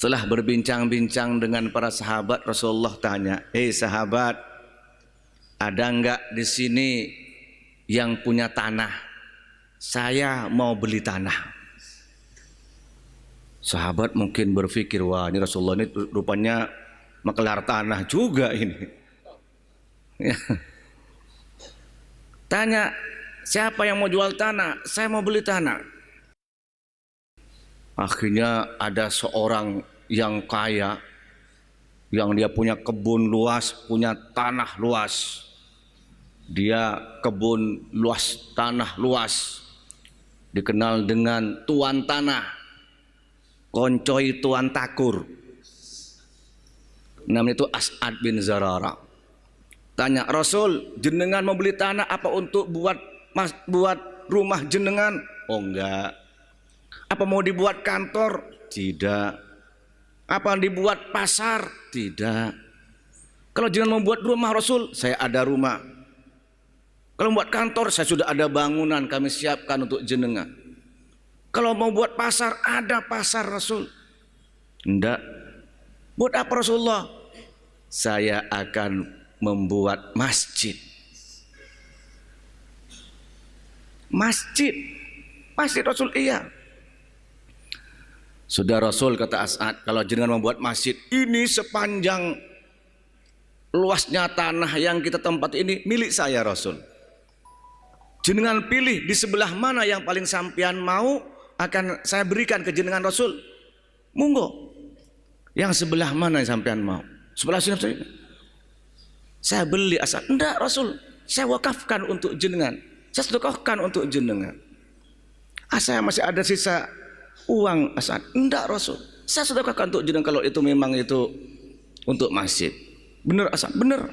Setelah berbincang-bincang dengan para sahabat, Rasulullah tanya, "Hei sahabat, ada enggak di sini yang punya tanah? Saya mau beli tanah." Sahabat mungkin berpikir, wah ini Rasulullah ini rupanya makelar tanah juga ini. Ya. Tanya, siapa yang mau jual tanah? Saya mau beli tanah. Akhirnya ada seorang yang kaya, yang dia punya kebun luas, punya tanah luas. Dia kebun luas, tanah luas. Dikenal dengan tuan tanah, koncoi tuan takur. Namanya itu As'ad bin Zarara. Tanya, Rasul, jenengan mau beli tanah apa untuk buat rumah jenengan? Oh enggak. Apa mau dibuat kantor? Tidak. Apa dibuat pasar? Tidak. Kalau jangan membuat rumah Rasul, saya ada rumah. Kalau membuat kantor, saya sudah ada bangunan kami siapkan untuk jenengan. Kalau mau buat pasar, ada pasar Rasul. Tidak. Buat apa Rasulullah? Saya akan membuat masjid. Masjid. Masjid Rasul, iya. Sudah Rasul, kata As'ad, kalau jenengan membuat masjid ini sepanjang luasnya tanah yang kita tempat ini milik saya Rasul. Jenengan pilih di sebelah mana yang paling sampian mau, akan saya berikan ke jenengan Rasul. Monggo. Yang sebelah mana yang sampean mau? Sebelah sini saya beli. As'ad, enggak Rasul, saya wakafkan untuk jenengan, saya sedekahkan untuk jenengan. Saya masih ada sisa uang. As'ad, enggak Rasul, saya sedekahkan untuk jenengan kalau itu memang itu untuk masjid. Benar As'ad? Benar.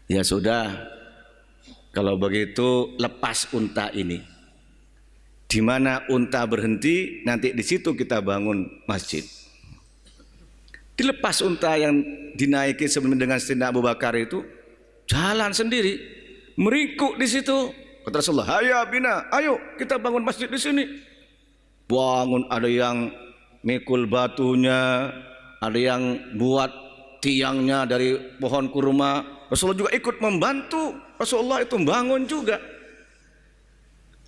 Ya sudah, kalau begitu lepas unta ini. Di mana unta berhenti, nanti di situ kita bangun masjid. Dilepas unta yang dinaiki sebelum dengan Sayyidina Abu Bakar itu, jalan sendiri, meringkuk di situ. Kata Rasulullah, "Hayya bina, ayo kita bangun masjid di sini." Bangun, ada yang mikul batunya, ada yang buat tiangnya dari pohon kurma. Rasulullah juga ikut membantu. Rasulullah itu bangun juga.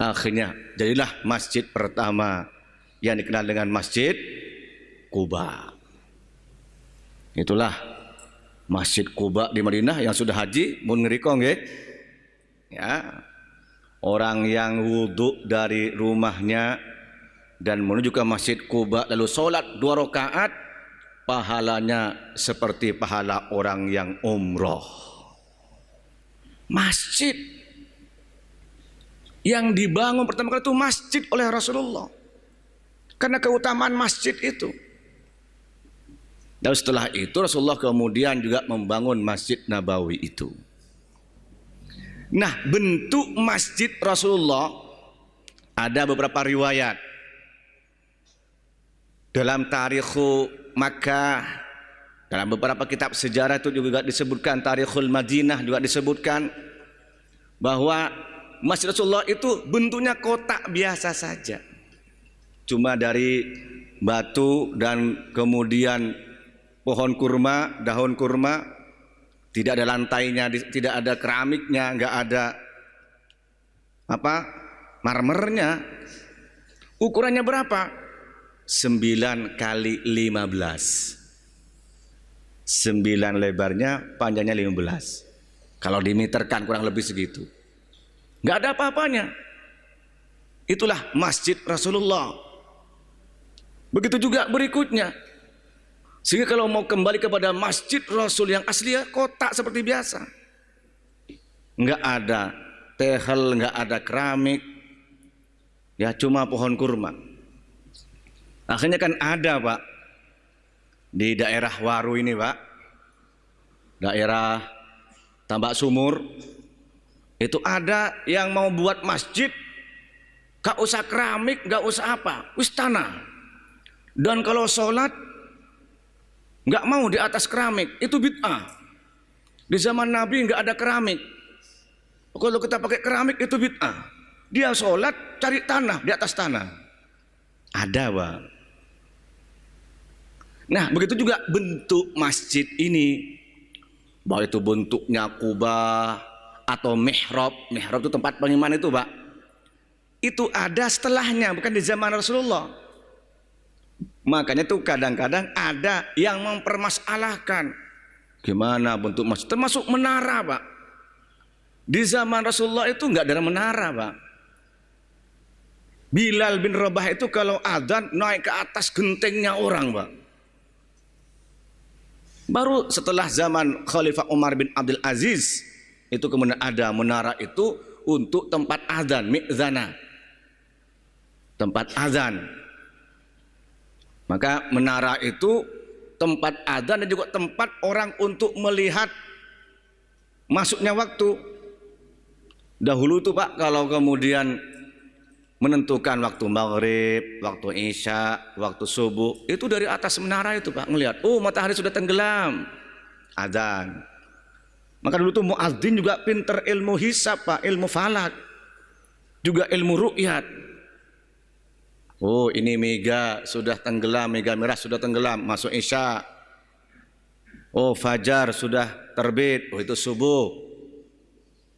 Akhirnya jadilah masjid pertama yang dikenal dengan Masjid Quba. Itulah Masjid Quba di Madinah. Yang sudah haji mun ngerikong ya, orang yang wudhu dari rumahnya dan menuju ke Masjid Quba lalu sholat 2 rakaat, pahalanya seperti pahala orang yang umroh. Masjid yang dibangun pertama kali itu masjid oleh Rasulullah, karena keutamaan masjid itu. Dan setelah itu Rasulullah kemudian juga membangun Masjid Nabawi itu. Nah, bentuk masjid Rasulullah ada beberapa riwayat. Dalam Tarikhul Makkah, dalam beberapa kitab sejarah itu juga disebutkan, Tarikhul Madinah juga disebutkan bahwa Masjid Rasulullah itu bentuknya kotak biasa saja, cuma dari batu dan kemudian pohon kurma, daun kurma, tidak ada lantainya, tidak ada keramiknya, nggak ada marmernya. Ukurannya berapa? 9 kali 15. 9 lebarnya, panjangnya 15. Kalau dimeterkan kurang lebih segitu. Nggak ada apa-apanya. Itulah Masjid Rasulullah. Begitu juga berikutnya. Sehingga kalau mau kembali kepada Masjid Rasul yang asli, ya kotak seperti biasa. Nggak ada tehel, nggak ada keramik, ya cuma pohon kurma. Akhirnya kan ada Pak, di daerah Waru ini Pak, daerah Tambak Sumur, itu ada yang mau buat masjid, gak usah keramik, gak usah apa, wis tanah. Dan kalau sholat gak mau di atas keramik, itu bid'ah. Di zaman Nabi gak ada keramik. Kalau kita pakai keramik itu bid'ah. Dia sholat cari tanah di atas tanah. Ada Pak. Nah, begitu juga bentuk masjid ini, baik itu bentuknya kubah atau mihrab. Mihrab itu tempat pengiman itu, Pak. Itu ada setelahnya, bukan di zaman Rasulullah. Makanya tuh kadang-kadang ada yang mempermasalahkan gimana bentuk masjid, termasuk menara, Pak. Di zaman Rasulullah itu nggak ada menara, Pak. Bilal bin Rabah itu kalau adzan naik ke atas gentengnya orang, Pak. Baru setelah zaman Khalifah Umar bin Abdul Aziz itu kemudian ada menara itu untuk tempat adzan, mi'zana, tempat adzan. Maka menara itu tempat adzan dan juga tempat orang untuk melihat masuknya waktu. Dahulu itu, Pak, kalau kemudian menentukan waktu maghrib, waktu isya, waktu subuh, itu dari atas menara itu, Pak, ngelihat, oh matahari sudah tenggelam, adzan. Maka dulu tuh muadzin juga pinter ilmu hisab, Pak, ilmu falak, juga ilmu ru'yat. Oh ini mega sudah tenggelam, mega merah sudah tenggelam, masuk isya. Oh fajar sudah terbit, oh itu subuh.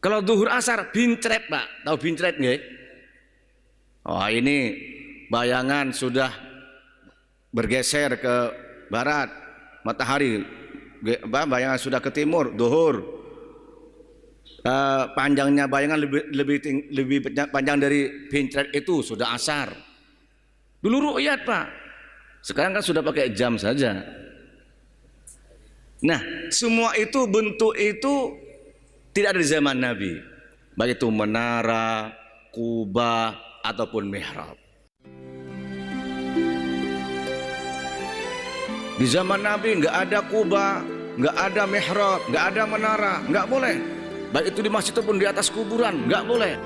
Kalau zuhur asar bincret, Pak, tahu bincret nggak? Oh ini bayangan sudah bergeser ke barat, matahari bayangan sudah ke timur, zuhur. Panjangnya bayangan lebih panjang dari bincret itu sudah asar. Dulu ru'yat, Pak. Sekarang kan sudah pakai jam saja. Nah, semua itu bentuk itu tidak ada di zaman Nabi. Baik itu menara, kubah, ataupun mihrab. Di zaman Nabi nggak ada kubah, nggak ada mihrab, nggak ada menara, nggak boleh. Baik itu di masjid ataupun di atas kuburan, nggak boleh.